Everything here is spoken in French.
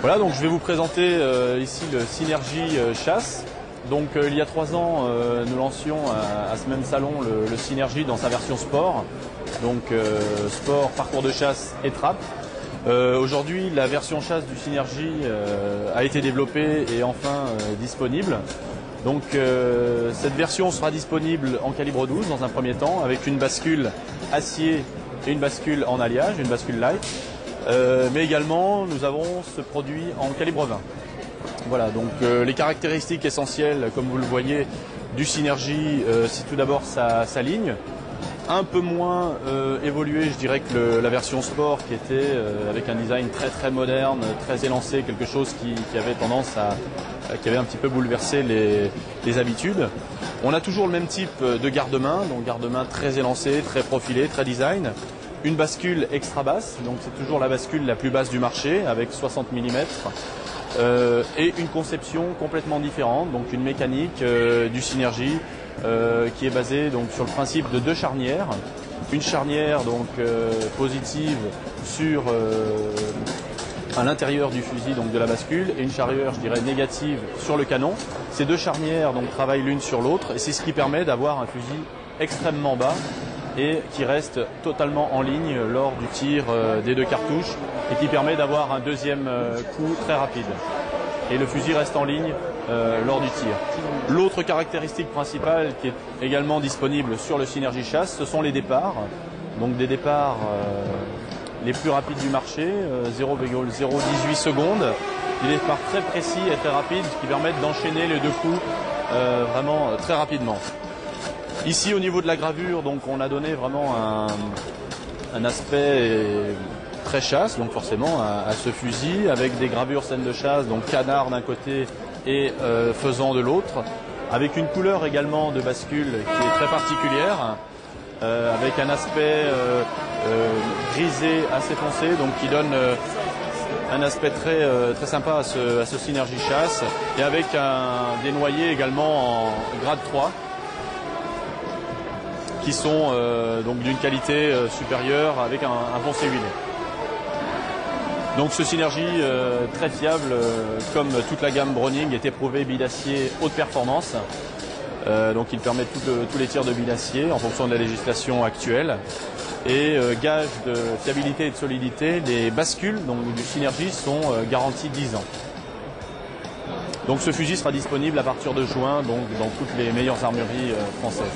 Voilà, donc je vais vous présenter ici le Synergy Chasse. Donc il y a 3 ans, nous lancions à ce même salon le Synergy dans sa version sport. Donc sport, parcours de chasse et trappe. Aujourd'hui, la version chasse du Synergy a été développée et enfin disponible. Donc cette version sera disponible en calibre 12 dans un premier temps, avec une bascule acier et une bascule en alliage, une bascule light. Mais également, nous avons ce produit en calibre 20. Voilà, donc les caractéristiques essentielles, comme vous le voyez, du Synergy, c'est tout d'abord sa ligne. Un peu moins évoluée, je dirais, que la version sport, qui était avec un design très moderne, très élancé, quelque chose qui avait tendance qui avait un petit peu bouleversé les habitudes. On a toujours le même type de garde-main, donc garde-main très élancé, très profilé, très design. Une bascule extra basse, donc c'est toujours la bascule la plus basse du marché, avec 60 mm. Et une conception complètement différente, donc une mécanique du Synergy qui est basée donc sur le principe de 2 charnières. Une charnière donc positive à l'intérieur du fusil, donc de la bascule, et une charnière, je dirais, négative sur le canon. Ces 2 charnières donc travaillent l'une sur l'autre, et c'est ce qui permet d'avoir un fusil extrêmement bas et qui reste totalement en ligne lors du tir des 2 cartouches, et qui permet d'avoir un deuxième coup très rapide. Et le fusil reste en ligne lors du tir. L'autre caractéristique principale qui est également disponible sur le Synergy Chasse, ce sont les départs. Donc des départs les plus rapides du marché, 0,018 secondes. Des départs très précis et très rapides qui permettent d'enchaîner les 2 coups vraiment très rapidement. Ici, au niveau de la gravure, donc on a donné vraiment un aspect très chasse, donc forcément à ce fusil, avec des gravures scène de chasse, donc canard d'un côté et faisan de l'autre, avec une couleur également de bascule qui est très particulière, avec un aspect grisé assez foncé, donc qui donne un aspect très sympa à ce Synergy Chasse, et avec des noyers également en grade 3. Qui sont donc d'une qualité supérieure, avec un foncé huilé. Donc ce Synergy très fiable, comme toute la gamme Browning, est éprouvé billes d'acier haute performance. Donc il permet tous les tirs de billes d'acier en fonction de la législation actuelle. Et gage de fiabilité et de solidité, les bascules donc, du Synergy sont garanties 10 ans. Donc ce fusil sera disponible à partir de juin, donc dans toutes les meilleures armureries françaises.